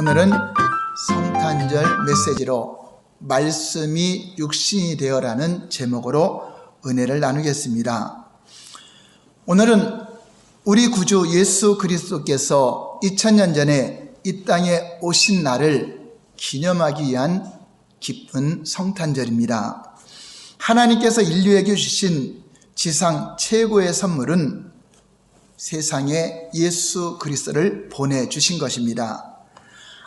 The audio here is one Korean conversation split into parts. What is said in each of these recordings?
오늘은 성탄절 메시지로 말씀이 육신이 되어라는 제목으로 은혜를 나누겠습니다. 오늘은 우리 구주 예수 그리스도께서 2000년 전에 이 땅에 오신 날을 기념하기 위한 기쁜 성탄절입니다. 하나님께서 인류에게 주신 지상 최고의 선물은 세상에 예수 그리스도를 보내주신 것입니다.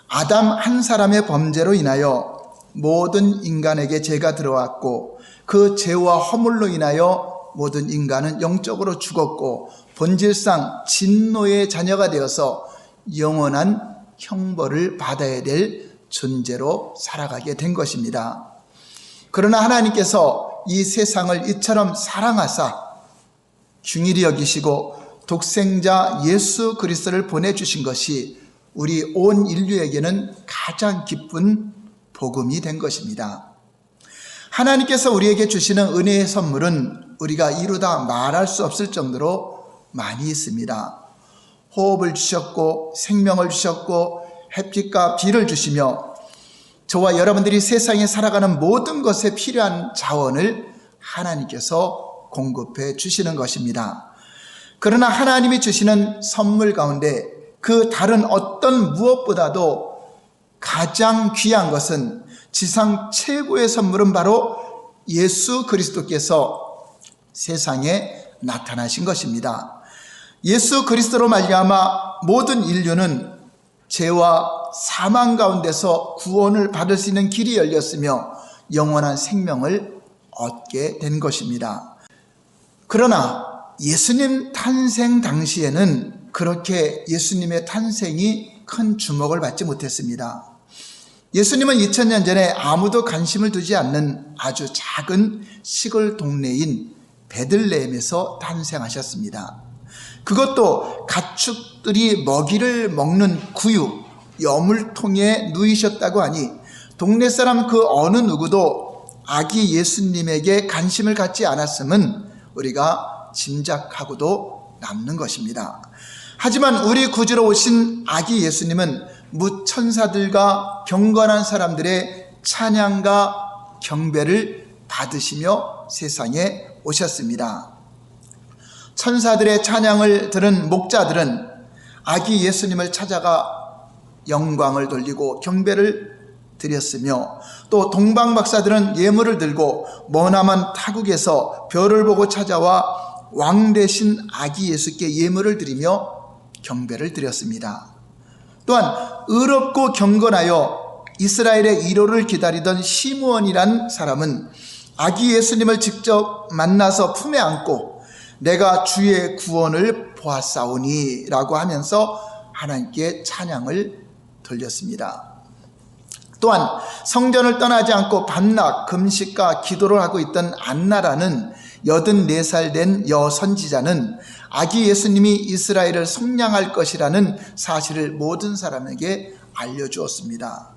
아담 한 사람의 범죄로 인하여 모든 인간에게 죄가 들어왔고 그 죄와 허물로 인하여 모든 인간은 영적으로 죽었고 본질상 진노의 자녀가 되어서 영원한 형벌을 받아야 될 존재로 살아가게 된 것입니다. 그러나 하나님께서 이 세상을 이처럼 사랑하사 긍휼히 여기시고 독생자 예수 그리스도를 보내주신 것이 우리 온 인류에게는 가장 기쁜 복음이 된 것입니다. 하나님께서 우리에게 주시는 은혜의 선물은 우리가 이루다 말할 수 없을 정도로 많이 있습니다. 호흡을 주셨고 생명을 주셨고 햇빛과 비를 주시며 저와 여러분들이 세상에 살아가는 모든 것에 필요한 자원을 하나님께서 공급해 주시는 것입니다. 그러나 하나님이 주시는 선물 가운데 그 다른 어떤 무엇보다도 가장 귀한 것은 지상 최고의 선물은 바로 예수 그리스도께서 세상에 나타나신 것입니다. 예수 그리스도로 말미암아 모든 인류는 죄와 사망 가운데서 구원을 받을 수 있는 길이 열렸으며 영원한 생명을 얻게 된 것입니다. 그러나 예수님 탄생 당시에는 그렇게 예수님의 탄생이 큰 주목을 받지 못했습니다. 예수님은 2000년 전에 아무도 관심을 두지 않는 아주 작은 시골 동네인 베들레헴에서 탄생하셨습니다. 그것도 가축들이 먹이를 먹는 구유, 여물통에 누이셨다고 하니 동네 사람 그 어느 누구도 아기 예수님에게 관심을 갖지 않았음은 우리가 짐작하고도 남는 것입니다. 하지만 우리 구주로 오신 아기 예수님은 무천사들과 경건한 사람들의 찬양과 경배를 받으시며 세상에 오셨습니다. 천사들의 찬양을 들은 목자들은 아기 예수님을 찾아가 영광을 돌리고 경배를 드렸으며 또 동방박사들은 예물을 들고 머나먼 타국에서 별을 보고 찾아와 왕 대신 아기 예수께 예물을 드리며 경배를 드렸습니다. 또한 의롭고 경건하여 이스라엘의 위로를 기다리던 시므온이란 사람은 아기 예수님을 직접 만나서 품에 안고 내가 주의 구원을 보았사오니 라고 하면서 하나님께 찬양을 돌렸습니다. 또한 성전을 떠나지 않고 밤낮 금식과 기도를 하고 있던 안나라는 84살 된 여선지자는 아기 예수님이 이스라엘을 속량할 것이라는 사실을 모든 사람에게 알려주었습니다.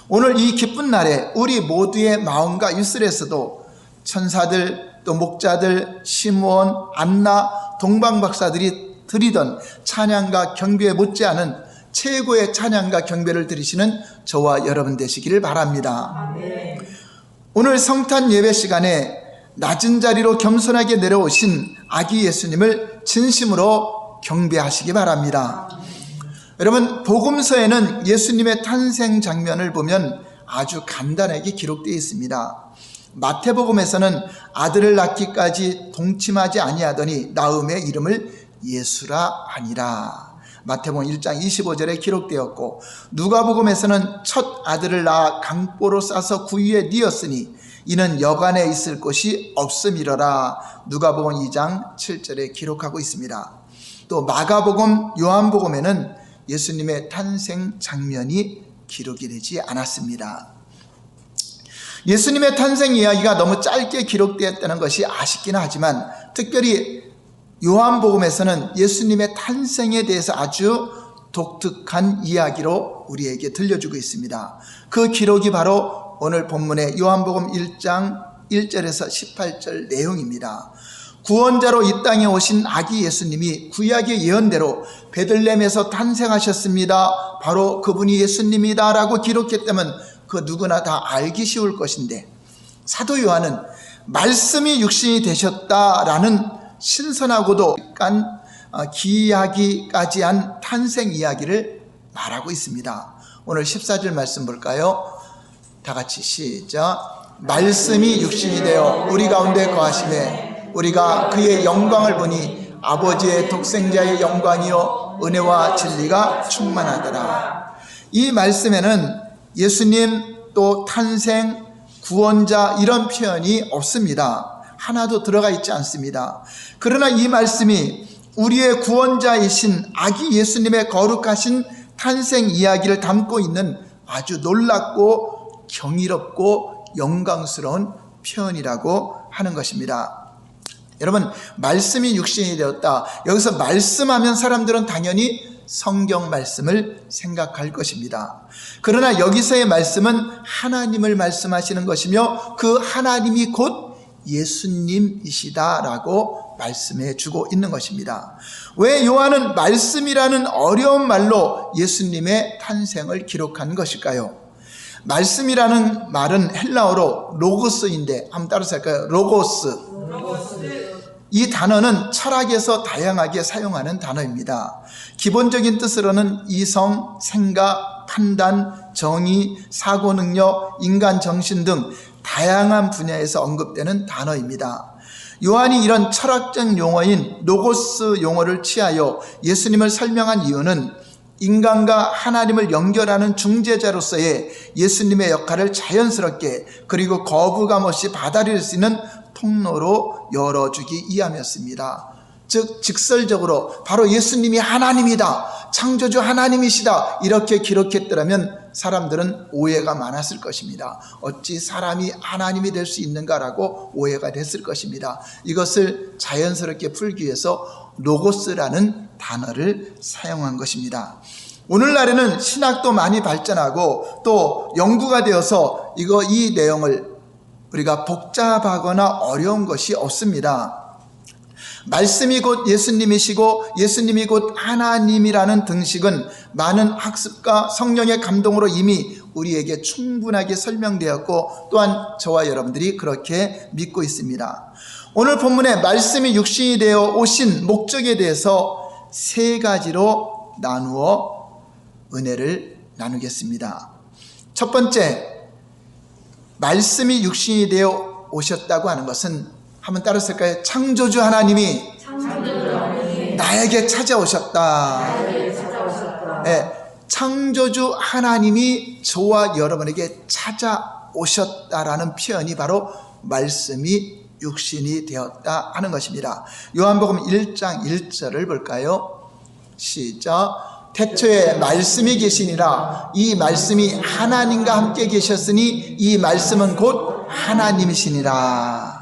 오늘 이 기쁜 날에 우리 모두의 마음과 입술에서도 천사들, 또 목자들, 시므온, 안나, 동방박사들이 드리던 찬양과 경배에 못지않은 최고의 찬양과 경배를 드리시는 저와 여러분 되시기를 바랍니다. 아멘. 오늘 성탄 예배 시간에 낮은 자리로 겸손하게 내려오신 아기 예수님을 진심으로 경배하시기 바랍니다. 여러분, 복음서에는 예수님의 탄생 장면을 보면 아주 간단하게 기록되어 있습니다. 마태복음에서는 아들을 낳기까지 동침하지 아니하더니 나음의 이름을 예수라 하니라. 마태복음 1장 25절에 기록되었고, 누가복음에서는 첫 아들을 낳아 강보로 싸서 구유에 뉘었으니 이는 여관에 있을 곳이 없음이러라. 누가복음 2장 7절에 기록하고 있습니다. 또 마가복음, 요한복음에는 예수님의 탄생 장면이 기록이 되지 않았습니다. 예수님의 탄생 이야기가 너무 짧게 기록되었다는 것이 아쉽기는 하지만 특별히 요한복음에서는 예수님의 탄생에 대해서 아주 독특한 이야기로 우리에게 들려주고 있습니다. 그 기록이 바로 오늘 본문의 요한복음 1장 1절에서 18절 내용입니다. 구원자로 이 땅에 오신 아기 예수님이 구약의 예언대로 베들레헴에서 탄생하셨습니다. 바로 그분이 예수님이다 라고 기록했다면 그 누구나 다 알기 쉬울 것인데, 사도 요한은 말씀이 육신이 되셨다라는 신선하고도 기이하기까지 한 탄생 이야기를 말하고 있습니다. 오늘 14절 말씀 볼까요? 다 같이 시작. 말씀이 육신이 되어 우리 가운데 거하시매 우리가 그의 영광을 보니 아버지의 독생자의 영광이요 은혜와 진리가 충만하더라. 이 말씀에는 예수님 또 탄생, 구원자 이런 표현이 없습니다. 하나도 들어가 있지 않습니다. 그러나 이 말씀이 우리의 구원자이신 아기 예수님의 거룩하신 탄생 이야기를 담고 있는 아주 놀랍고 경이롭고 영광스러운 표현이라고 하는 것입니다. 여러분, 말씀이 육신이 되었다. 여기서 말씀하면 사람들은 당연히 성경 말씀을 생각할 것입니다. 그러나 여기서의 말씀은 하나님을 말씀하시는 것이며 그 하나님이 곧 예수님이시다라고 말씀해 주고 있는 것입니다. 왜 요한은 말씀이라는 어려운 말로 예수님의 탄생을 기록한 것일까요? 말씀이라는 말은 헬라어로 로고스인데, 한번 따라서 할까요? 로고스. 이 단어는 철학에서 다양하게 사용하는 단어입니다. 기본적인 뜻으로는 이성, 생각, 판단, 정의, 사고 능력, 인간 정신 등 다양한 분야에서 언급되는 단어입니다. 요한이 이런 철학적 용어인 로고스 용어를 취하여 예수님을 설명한 이유는 인간과 하나님을 연결하는 중재자로서의 예수님의 역할을 자연스럽게 그리고 거부감 없이 받아들일 수 있는 통로로 열어주기 위함이었습니다. 즉 직설적으로 바로 예수님이 하나님이다, 창조주 하나님이시다 이렇게 기록했더라면 사람들은 오해가 많았을 것입니다. 어찌 사람이 하나님이 될 수 있는가라고 오해가 됐을 것입니다. 이것을 자연스럽게 풀기 위해서 로고스라는 단어를 사용한 것입니다. 오늘날에는 신학도 많이 발전하고 또 연구가 되어서 이 내용을 우리가 복잡하거나 어려운 것이 없습니다. 말씀이 곧 예수님이시고 예수님이 곧 하나님이라는 등식은 많은 학습과 성령의 감동으로 이미 우리에게 충분하게 설명되었고 또한 저와 여러분들이 그렇게 믿고 있습니다. 오늘 본문에 말씀이 육신이 되어 오신 목적에 대해서 세 가지로 나누어 은혜를 나누겠습니다. 첫 번째, 말씀이 육신이 되어 오셨다고 하는 것은 한번 따라서 할까요? 창조주 하나님이 나에게 찾아오셨다. 네, 창조주 하나님이 저와 여러분에게 찾아오셨다라는 표현이 바로 말씀이 육신이 되었다 하는 것입니다. 요한복음 1장 1절을 볼까요? 시작. 태초에 말씀이 계시니라. 이 말씀이 하나님과 함께 계셨으니 이 말씀은 곧 하나님이시니라.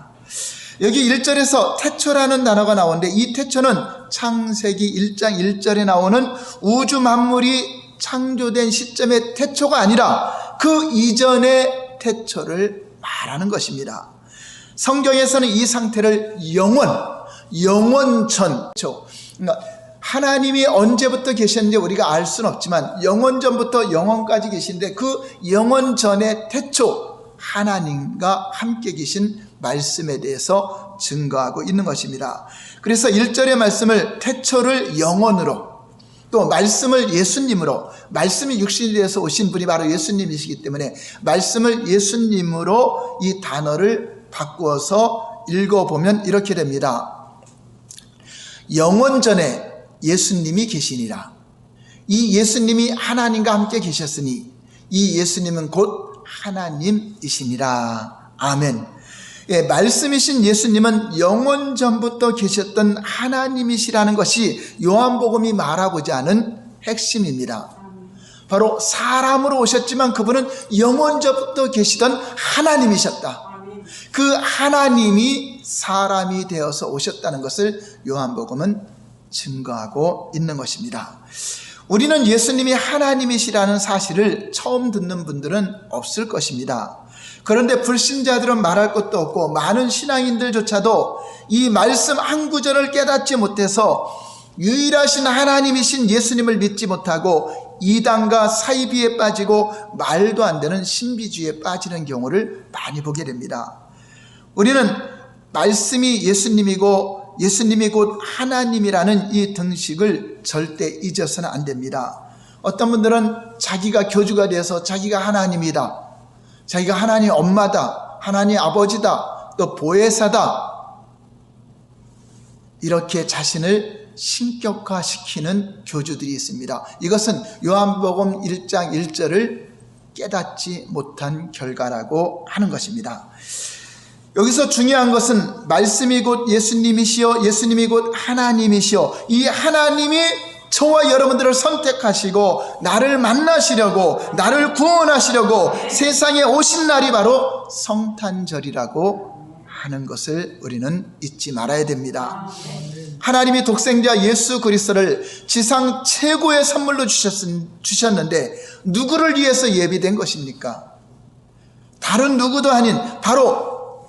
여기 1절에서 태초라는 단어가 나오는데 이 태초는 창세기 1장 1절에 나오는 우주 만물이 창조된 시점의 태초가 아니라 그 이전의 태초를 말하는 것입니다. 성경에서는 이 상태를 영원전, 그러니까 하나님이 언제부터 계셨는지 우리가 알 수는 없지만 영원전부터 영원까지 계신데 그 영원전의 태초, 하나님과 함께 계신 말씀에 대해서 증거하고 있는 것입니다. 그래서 1절의 말씀을 태초를 영원으로, 또 말씀을 예수님으로, 말씀이 육신이 되어서 오신 분이 바로 예수님이시기 때문에 말씀을 예수님으로 이 단어를 바꾸어서 읽어보면 이렇게 됩니다. 영원전에 예수님이 계시니라. 이 예수님이 하나님과 함께 계셨으니 이 예수님은 곧 하나님이시니라. 아멘. 예, 말씀이신 예수님은 영원전부터 계셨던 하나님이시라는 것이 요한복음이 말하고자 하는 핵심입니다. 바로 사람으로 오셨지만 그분은 영원전부터 계시던 하나님이셨다. 그 하나님이 사람이 되어서 오셨다는 것을 요한복음은 증거하고 있는 것입니다. 우리는 예수님이 하나님이시라는 사실을 처음 듣는 분들은 없을 것입니다. 그런데 불신자들은 말할 것도 없고 많은 신앙인들조차도 이 말씀 한 구절을 깨닫지 못해서 유일하신 하나님이신 예수님을 믿지 못하고 이단과 사이비에 빠지고 말도 안 되는 신비주의에 빠지는 경우를 많이 보게 됩니다. 우리는 말씀이 예수님이고 예수님이 곧 하나님이라는 이 등식을 절대 잊어서는 안 됩니다. 어떤 분들은 자기가 교주가 돼서 자기가 하나님이다, 자기가 하나님 엄마다, 하나님 아버지다, 또 보혜사다, 이렇게 자신을 신격화시키는 교주들이 있습니다. 이것은 요한복음 1장 1절을 깨닫지 못한 결과라고 하는 것입니다. 여기서 중요한 것은 말씀이 곧 예수님이시요 예수님이 곧 하나님이시요, 이 하나님이 저와 여러분들을 선택하시고 나를 만나시려고, 나를 구원하시려고 세상에 오신 날이 바로 성탄절이라고 하는 것을 우리는 잊지 말아야 됩니다. 하나님이 독생자 예수 그리스도를 지상 최고의 선물로 주셨는데 누구를 위해서 예비된 것입니까? 다른 누구도 아닌 바로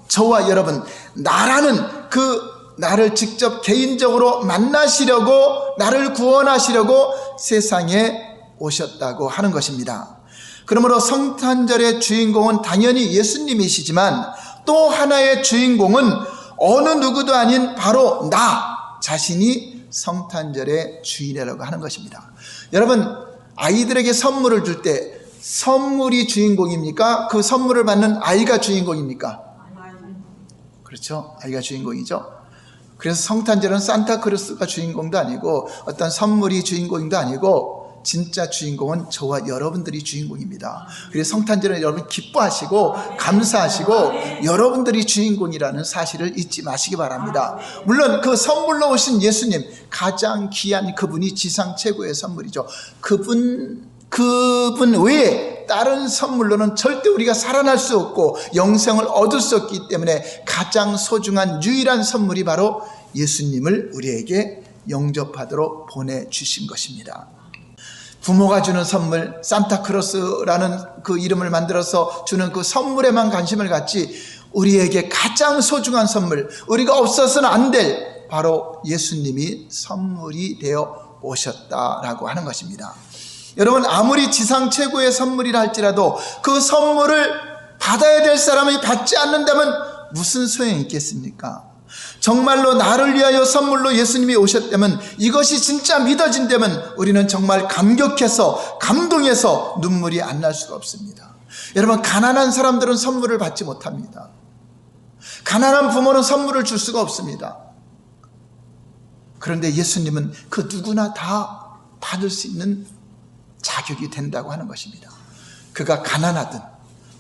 저와 여러분, 나라는 나를 직접 개인적으로 만나시려고, 나를 구원하시려고 세상에 오셨다고 하는 것입니다. 그러므로 성탄절의 주인공은 당연히 예수님이시지만 또 하나의 주인공은 어느 누구도 아닌 바로 나 자신이 성탄절의 주인이라고 하는 것입니다. 여러분, 아이들에게 선물을 줄 때 선물이 주인공입니까? 그 선물을 받는 아이가 주인공입니까? 그렇죠. 아이가 주인공이죠. 그래서 성탄절은 산타크로스가 주인공도 아니고 어떤 선물이 주인공도 아니고 진짜 주인공은 저와 여러분들이 주인공입니다. 그래서 성탄절은 여러분 기뻐하시고 감사하시고 여러분들이 주인공이라는 사실을 잊지 마시기 바랍니다. 물론 그 선물로 오신 예수님, 가장 귀한 그분이 지상 최고의 선물이죠. 그분 외에 다른 선물로는 절대 우리가 살아날 수 없고 영생을 얻을 수 없기 때문에 가장 소중한 유일한 선물이 바로 예수님을 우리에게 영접하도록 보내주신 것입니다. 부모가 주는 선물, 산타크로스라는 그 이름을 만들어서 주는 그 선물에만 관심을 갖지 우리에게 가장 소중한 선물, 우리가 없어서는 안 될 바로 예수님이 선물이 되어 오셨다라고 하는 것입니다. 여러분, 아무리 지상 최고의 선물이라 할지라도 그 선물을 받아야 될 사람이 받지 않는다면 무슨 소용이 있겠습니까? 정말로 나를 위하여 선물로 예수님이 오셨다면, 이것이 진짜 믿어진다면 우리는 정말 감격해서 감동해서 눈물이 안 날 수가 없습니다. 여러분, 가난한 사람들은 선물을 받지 못합니다. 가난한 부모는 선물을 줄 수가 없습니다. 그런데 예수님은 그 누구나 다 받을 수 있는 자격이 된다고 하는 것입니다. 그가 가난하든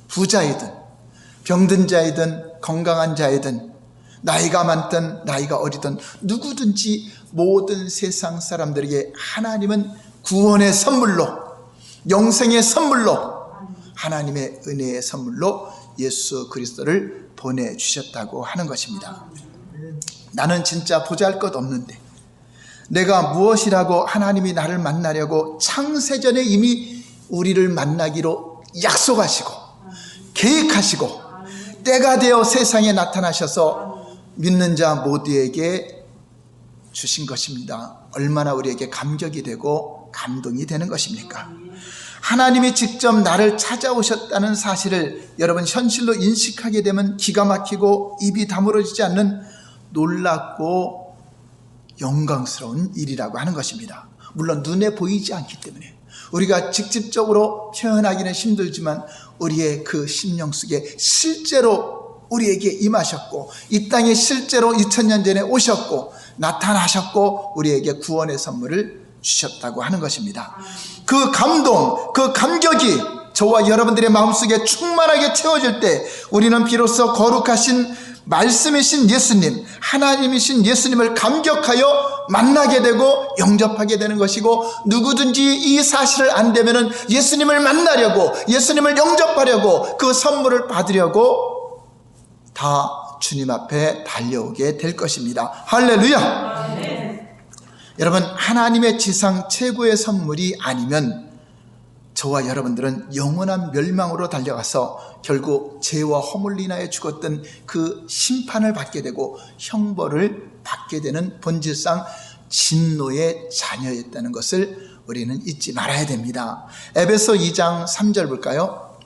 부자이든 병든 자이든 건강한 자이든 나이가 많든 나이가 어리든 누구든지 모든 세상 사람들에게 하나님은 구원의 선물로, 영생의 선물로, 하나님의 은혜의 선물로 예수 그리스도를 보내주셨다고 하는 것입니다. 나는 진짜 보잘것없는데 내가 무엇이라고 하나님이 나를 만나려고 창세전에 이미 우리를 만나기로 약속하시고 계획하시고 때가 되어 세상에 나타나셔서 믿는 자 모두에게 주신 것입니다. 얼마나 우리에게 감격이 되고 감동이 되는 것입니까? 하나님이 직접 나를 찾아오셨다는 사실을 여러분 현실로 인식하게 되면 기가 막히고 입이 다물어지지 않는 놀랍고 영광스러운 일이라고 하는 것입니다. 물론 눈에 보이지 않기 때문에 우리가 직접적으로 표현하기는 힘들지만 우리의 그 심령 속에 실제로 우리에게 임하셨고 이 땅에 실제로 2000년 전에 오셨고 나타나셨고 우리에게 구원의 선물을 주셨다고 하는 것입니다. 그 감동, 그 감격이 저와 여러분들의 마음속에 충만하게 채워질 때 우리는 비로소 거룩하신 말씀이신 예수님, 하나님이신 예수님을 감격하여 만나게 되고 영접하게 되는 것이고, 누구든지 이 사실을 안 되면은 예수님을 만나려고, 예수님을 영접하려고, 그 선물을 받으려고 다 주님 앞에 달려오게 될 것입니다. 할렐루야! 네. 여러분, 하나님의 지상 최고의 선물이 아니면 저와 여러분들은 영원한 멸망으로 달려가서 결국 죄와 허물로 인하여 죽었던 그 심판을 받게 되고 형벌을 받게 되는 본질상 진노의 자녀였다는 것을 우리는 잊지 말아야 됩니다. 에베소 2장 3절 볼까요?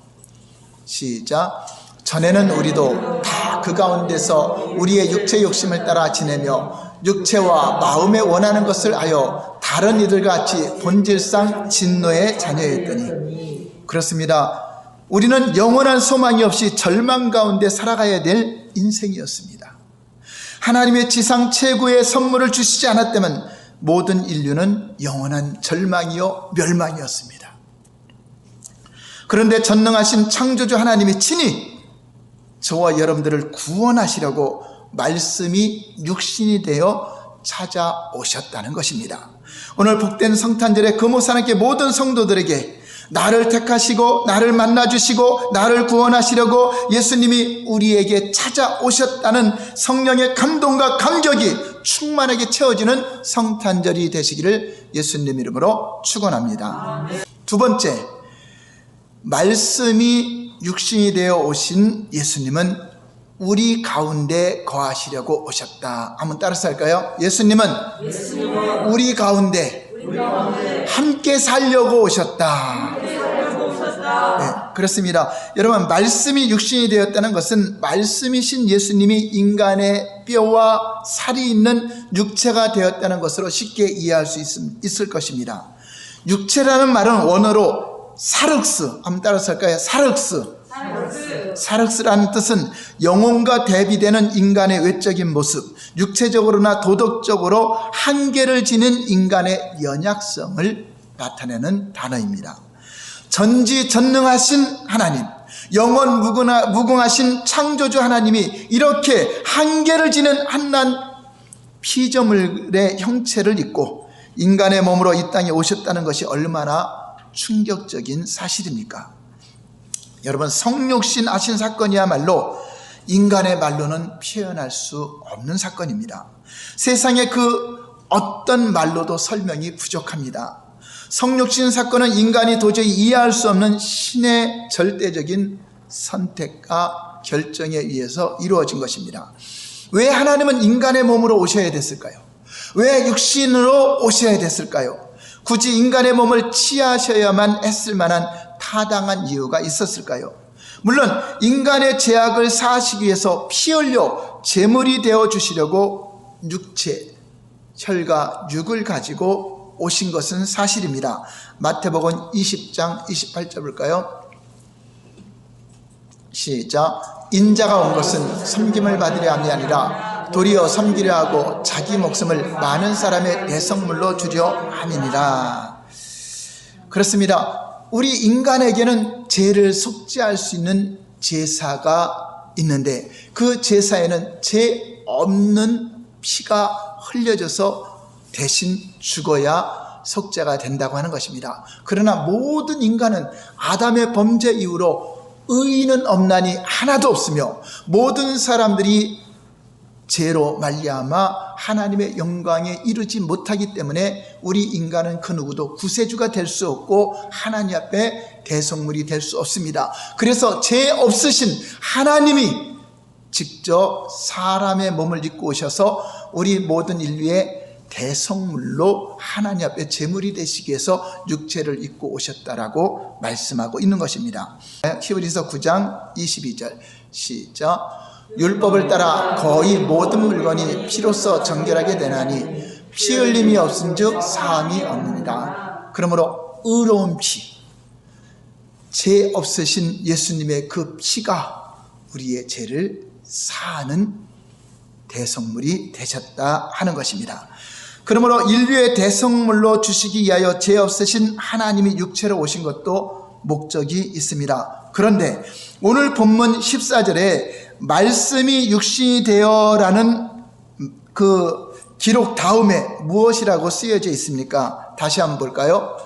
시작. 전에는 우리도 다 그 가운데서 우리의 육체 욕심을 따라 지내며 육체와 마음에 원하는 것을 하여 다른 이들과 같이 본질상 진노의 자녀였더니. 그렇습니다. 우리는 영원한 소망이 없이 절망 가운데 살아가야 될 인생이었습니다. 하나님의 지상 최고의 선물을 주시지 않았다면 모든 인류는 영원한 절망이요 멸망이었습니다. 그런데 전능하신 창조주 하나님이 친히 저와 여러분들을 구원하시려고 말씀이 육신이 되어 찾아오셨다는 것입니다. 오늘 복된 성탄절에 금오사님께 모든 성도들에게 나를 택하시고 나를 만나주시고 나를 구원하시려고 예수님이 우리에게 찾아오셨다는 성령의 감동과 감격이 충만하게 채워지는 성탄절이 되시기를 예수님 이름으로 축원합니다. 두 번째, 말씀이 육신이 되어 오신 예수님은 우리 가운데 거하시려고 오셨다. 한번 따라서 할까요? 예수님은 우리 가운데 함께 살려고 오셨다. 네, 그렇습니다. 여러분, 말씀이 육신이 되었다는 것은 말씀이신 예수님이 인간의 뼈와 살이 있는 육체가 되었다는 것으로 쉽게 이해할 수 있을 것입니다. 육체라는 말은 원어로 사륵스, 한번 따라서 할까요? 사륵스라는 뜻은 영혼과 대비되는 인간의 외적인 모습, 육체적으로나 도덕적으로 한계를 지닌 인간의 연약성을 나타내는 단어입니다. 전지전능하신 하나님, 영원 무궁하신 창조주 하나님이 이렇게 한계를 지닌 한낱 피조물의 형체를 입고 인간의 몸으로 이 땅에 오셨다는 것이 얼마나 충격적인 사실입니까? 여러분, 성육신 하신 사건이야말로 인간의 말로는 표현할 수 없는 사건입니다. 세상의 그 어떤 말로도 설명이 부족합니다. 성육신 사건은 인간이 도저히 이해할 수 없는 신의 절대적인 선택과 결정에 의해서 이루어진 것입니다. 왜 하나님은 인간의 몸으로 오셔야 됐을까요? 왜 육신으로 오셔야 됐을까요? 굳이 인간의 몸을 취하셔야만 했을 만한 타당한 이유가 있었을까요? 물론 인간의 죄악을 사하시기 위해서 피 흘려 제물이 되어 주시려고 육체, 혈과 육을 가지고 오신 것은 사실입니다. 마태복음 20장 28절 볼까요? 시작. 인자가 온 것은 섬김을 받으려 함이 아니라 도리어 섬기려 하고 자기 목숨을 많은 사람의 대성물로 주려 함이니라. 그렇습니다. 우리 인간에게는 죄를 속죄할 수 있는 제사가 있는데 그 제사에는 죄 없는 피가 흘려져서 대신 죽어야 속죄가 된다고 하는 것입니다. 그러나 모든 인간은 아담의 범죄 이후로 의인은 없나니 하나도 없으며 모든 사람들이 죄로 말미암아 하나님의 영광에 이르지 못하기 때문에 우리 인간은 그 누구도 구세주가 될 수 없고 하나님 앞에 대성물이 될 수 없습니다. 그래서 죄 없으신 하나님이 직접 사람의 몸을 입고 오셔서 우리 모든 인류의 대성물로 하나님 앞에 제물이 되시기 위해서 육체를 입고 오셨다라고 말씀하고 있는 것입니다. 히브리서 9장 22절 시작. 율법을 따라 거의 모든 물건이 피로써 정결하게 되나니 피 흘림이 없은즉 사함이 없느니라. 그러므로 의로운 피, 죄 없으신 예수님의 그 피가 우리의 죄를 사하는 대성물이 되셨다 하는 것입니다. 그러므로 인류의 대성물로 주시기 위하여 죄 없으신 하나님이 육체로 오신 것도 목적이 있습니다. 그런데 오늘 본문 14절에 말씀이 육신이 되어라는 그 기록 다음에 무엇이라고 쓰여져 있습니까? 다시 한번 볼까요?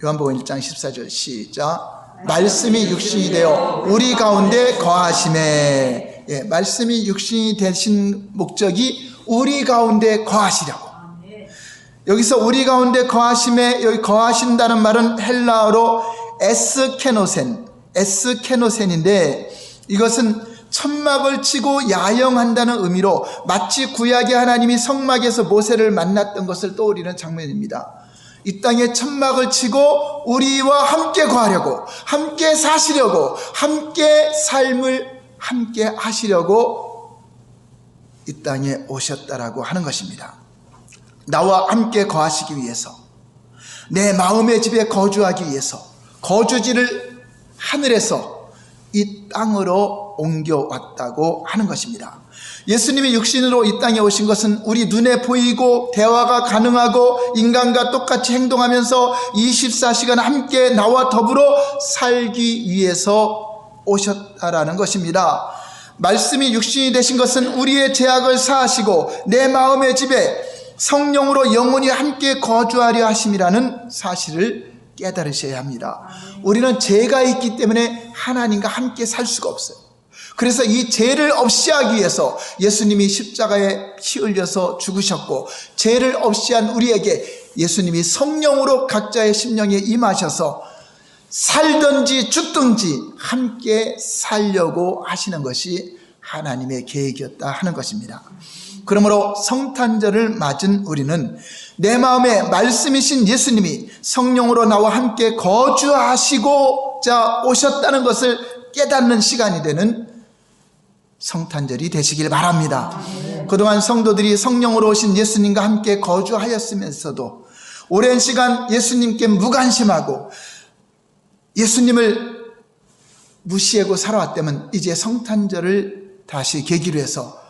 요한복음 1장 14절 시작. 말씀이 육신이 되어 우리 가운데 거하심에. 예, 말씀이 육신이 되신 목적이 우리 가운데 거하시려고. 여기서 우리 가운데 거하심에, 여기 거하신다는 말은 헬라어로 에스케노센인데 이것은 천막을 치고 야영한다는 의미로 마치 구약의 하나님이 성막에서 모세를 만났던 것을 떠올리는 장면입니다. 이 땅에 천막을 치고 우리와 함께 거하려고, 함께 사시려고, 함께 삶을 함께 하시려고 이 땅에 오셨다라고 하는 것입니다. 나와 함께 거하시기 위해서, 내 마음의 집에 거주하기 위해서 거주지를 하늘에서 이 땅으로 옮겨왔다고 하는 것입니다. 예수님이 육신으로 이 땅에 오신 것은 우리 눈에 보이고 대화가 가능하고 인간과 똑같이 행동하면서 24시간 함께 나와 더불어 살기 위해서 오셨다라는 것입니다. 말씀이 육신이 되신 것은 우리의 죄악을 사하시고 내 마음의 집에 성령으로 영원히 함께 거주하려 하심이라는 사실을 깨달으셔야 합니다. 우리는 죄가 있기 때문에 하나님과 함께 살 수가 없어요. 그래서 이 죄를 없이 하기 위해서 예수님이 십자가에 피 흘려서 죽으셨고, 죄를 없이 한 우리에게 예수님이 성령으로 각자의 심령에 임하셔서 살든지 죽든지 함께 살려고 하시는 것이 하나님의 계획이었다 하는 것입니다. 그러므로 성탄절을 맞은 우리는 내 마음에 말씀이신 예수님이 성령으로 나와 함께 거주하시고자 오셨다는 것을 깨닫는 시간이 되는 성탄절이 되시길 바랍니다. 그동안 성도들이 성령으로 오신 예수님과 함께 거주하였으면서도 오랜 시간 예수님께 무관심하고 예수님을 무시하고 살아왔다면 이제 성탄절을 다시 계기로 해서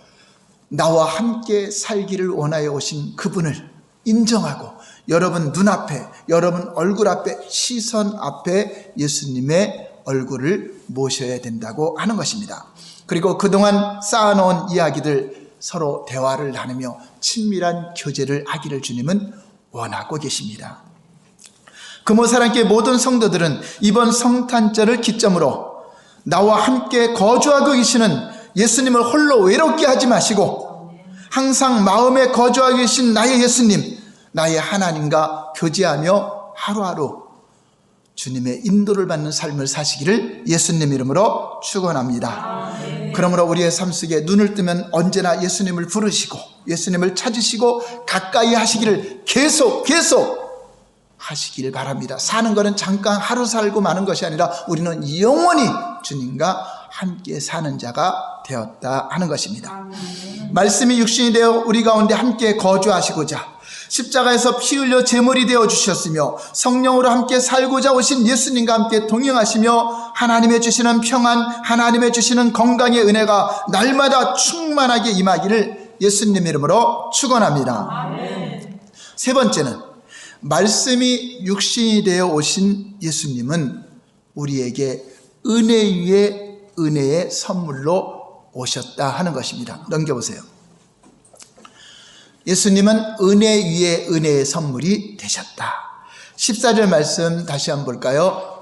나와 함께 살기를 원하여 오신 그분을 인정하고 여러분 눈앞에, 여러분 얼굴 앞에, 시선 앞에 예수님의 얼굴을 모셔야 된다고 하는 것입니다. 그리고 그동안 쌓아놓은 이야기들 서로 대화를 나누며 친밀한 교제를 하기를 주님은 원하고 계십니다. 금호사랑교회 모든 성도들은 이번 성탄절을 기점으로 나와 함께 거주하고 계시는 예수님을 홀로 외롭게 하지 마시고 항상 마음에 거주하고 계신 나의 예수님, 나의 하나님과 교제하며 하루하루 주님의 인도를 받는 삶을 사시기를 예수님 이름으로 축원합니다. 그러므로 우리의 삶 속에 눈을 뜨면 언제나 예수님을 부르시고 예수님을 찾으시고 가까이 하시기를 계속 하시길 바랍니다. 사는 것은 잠깐 하루 살고 마는 것이 아니라 우리는 영원히 주님과 함께 사는 자가 되었다 하는 것입니다. 말씀이 육신이 되어 우리 가운데 함께 거주하시고자 십자가에서 피 흘려 제물이 되어 주셨으며 성령으로 함께 살고자 오신 예수님과 함께 동행하시며 하나님의 주시는 평안, 하나님의 주시는 건강의 은혜가 날마다 충만하게 임하기를 예수님 이름으로 축원합니다. 세 번째는 말씀이 육신이 되어 오신 예수님은 우리에게 은혜 위에 은혜의 선물로 오셨다 하는 것입니다. 넘겨보세요. 예수님은 은혜 위에 은혜의 선물이 되셨다. 14절 말씀 다시 한번 볼까요?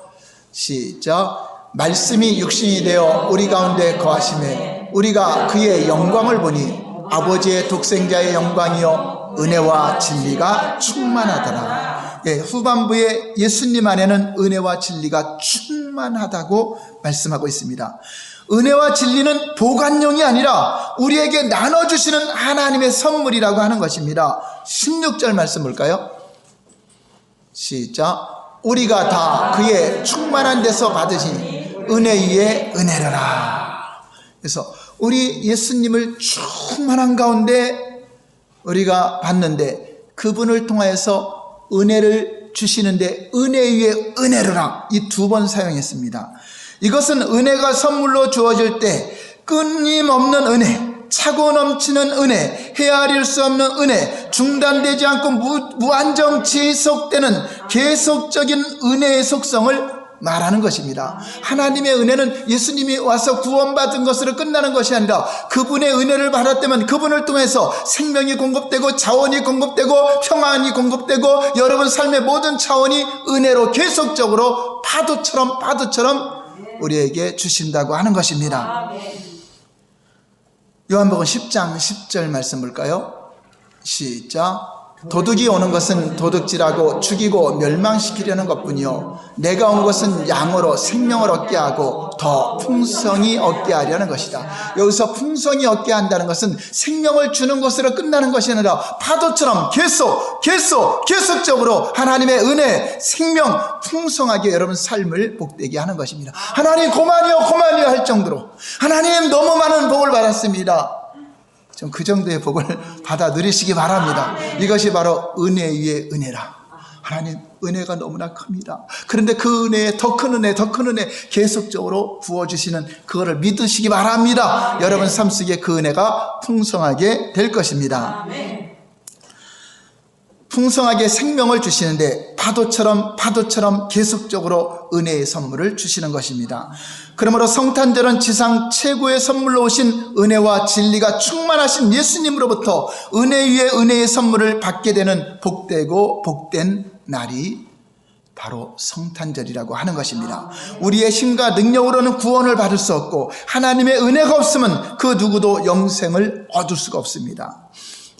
시작. 말씀이 육신이 되어 우리 가운데 거하심에 우리가 그의 영광을 보니 아버지의 독생자의 영광이요 은혜와 진리가 충만하더라. 후반부에 예수님 안에는 은혜와 진리가 충만하다고 말씀하고 있습니다. 은혜와 진리는 보관용이 아니라 우리에게 나눠주시는 하나님의 선물이라고 하는 것입니다. 16절 말씀 볼까요? 시작. 우리가 다 그의 충만한 데서 받으시니 은혜 위에 은혜로라. 그래서 우리 예수님을 충만한 가운데 우리가 받는데 그분을 통하여서 은혜를 주시는데 은혜 위에 은혜로라 이 두 번 사용했습니다. 이것은 은혜가 선물로 주어질 때 끊임없는 은혜, 차고 넘치는 은혜, 헤아릴 수 없는 은혜, 중단되지 않고 무한정 지속되는 계속적인 은혜의 속성을 말하는 것입니다. 하나님의 은혜는 예수님이 와서 구원받은 것으로 끝나는 것이 아니라 그분의 은혜를 받았다면 그분을 통해서 생명이 공급되고 자원이 공급되고 평안이 공급되고 여러분 삶의 모든 차원이 은혜로 계속적으로 파도처럼 우리에게 주신다고 하는 것입니다. 요한복음 10장 10절 말씀 볼까요? 시작. 도둑이 오는 것은 도둑질하고 죽이고 멸망시키려는 것뿐이요 내가 온 것은 양으로 생명을 얻게 하고 더 풍성히 얻게 하려는 것이다. 여기서 풍성히 얻게 한다는 것은 생명을 주는 것으로 끝나는 것이 아니라 파도처럼 계속적으로 하나님의 은혜, 생명 풍성하게 여러분 삶을 복되게 하는 것입니다. 하나님 고만이요 할 정도로 하나님 너무 많은 복을 받았습니다. 좀 그 정도의 복을 받아 누리시기 바랍니다. 이것이 바로 은혜 위에 은혜라. 하나님 은혜가 너무나 큽니다. 그런데 그 은혜에 더 큰 은혜 계속적으로 부어주시는 그거를 믿으시기 바랍니다. 여러분 삶 속에 그 은혜가 풍성하게 될 것입니다. 풍성하게 생명을 주시는데 파도처럼 계속적으로 은혜의 선물을 주시는 것입니다. 그러므로 성탄절은 지상 최고의 선물로 오신 은혜와 진리가 충만하신 예수님으로부터 은혜 위에 은혜의 선물을 받게 되는 복되고 복된 날이 바로 성탄절이라고 하는 것입니다. 우리의 힘과 능력으로는 구원을 받을 수 없고 하나님의 은혜가 없으면 그 누구도 영생을 얻을 수가 없습니다.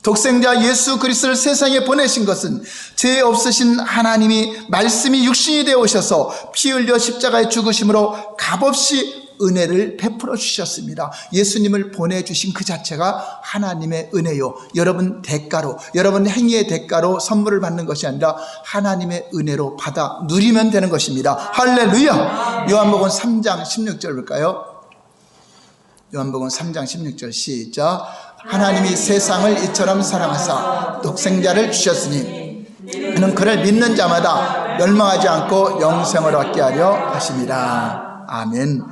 독생자 예수 그리스도를 세상에 보내신 것은 죄 없으신 하나님이 말씀이 육신이 되어 오셔서 피 흘려 십자가에 죽으심으로 값없이 은혜를 베풀어 주셨습니다. 예수님을 보내주신 그 자체가 하나님의 은혜요 여러분 대가로 여러분 행위의 대가로 선물을 받는 것이 아니라 하나님의 은혜로 받아 누리면 되는 것입니다. 할렐루야. 요한복음 3장 16절 볼까요? 요한복음 3장 16절 시작. 하나님이 세상을 이처럼 사랑하사 독생자를 주셨으니 그는 그를 믿는 자마다 멸망하지 않고 영생을 얻게 하려 하심이라. 아멘.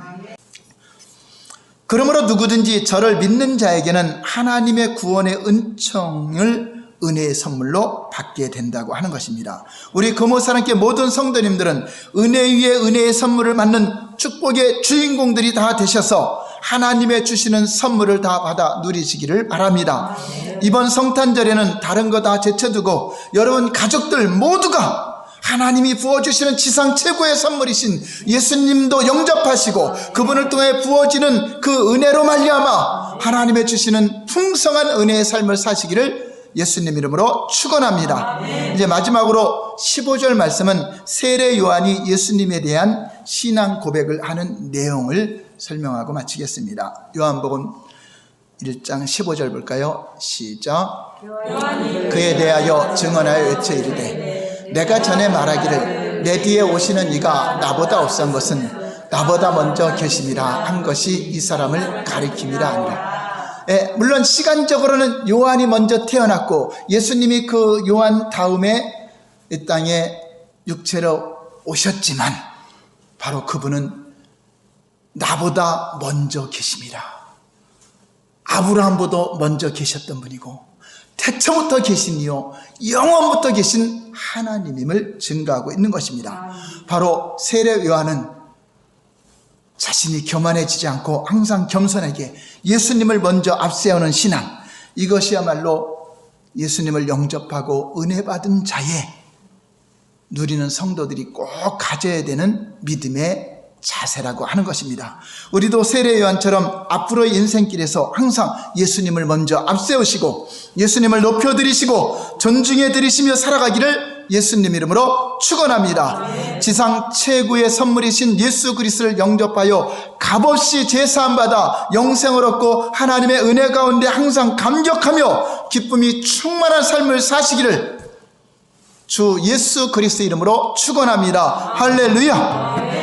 그러므로 누구든지 저를 믿는 자에게는 하나님의 구원의 은총을 은혜의 선물로 받게 된다고 하는 것입니다. 우리 금호사랑교회 모든 성도님들은 은혜 위에 은혜의 선물을 받는 축복의 주인공들이 다 되셔서 하나님의 주시는 선물을 다 받아 누리시기를 바랍니다. 이번 성탄절에는 다른 거 다 제쳐두고 여러분 가족들 모두가 하나님이 부어주시는 지상 최고의 선물이신 예수님도 영접하시고 그분을 통해 부어지는 그 은혜로 말미암아 하나님의 주시는 풍성한 은혜의 삶을 사시기를 예수님 이름으로 축원합니다. 이제 마지막으로 15절 말씀은 세례 요한이 예수님에 대한 신앙 고백을 하는 내용을 설명하고 마치겠습니다. 요한복음 1장 15절 볼까요? 시작. 그에 대하여 증언하여 외쳐 이르되 내가 전에 말하기를 내 뒤에 오시는 이가 나보다 없은 것은 나보다 먼저 계심이라 한 것이 이 사람을 가리킴이라 하니라. 물론 시간적으로는 요한이 먼저 태어났고 예수님이 그 요한 다음에 이 땅에 육체로 오셨지만 바로 그분은 나보다 먼저 계십니다. 아브라함보다 먼저 계셨던 분이고 태초부터 계신 이요 영원부터 계신 하나님임을 증거하고 있는 것입니다. 바로 세례 요한은 자신이 교만해지지 않고 항상 겸손하게 예수님을 먼저 앞세우는 신앙, 이것이야말로 예수님을 영접하고 은혜 받은 자의 누리는 성도들이 꼭 가져야 되는 믿음의 자세라고 하는 것입니다. 우리도 세례 요한처럼 앞으로의 인생길에서 항상 예수님을 먼저 앞세우시고 예수님을 높여드리시고 존중해드리시며 살아가기를 예수님 이름으로 축원합니다. 지상 최고의 선물이신 예수 그리스도를 영접하여 값없이 제사함 받아 영생을 얻고 하나님의 은혜 가운데 항상 감격하며 기쁨이 충만한 삶을 사시기를 주 예수 그리스도 이름으로 축원합니다. 할렐루야.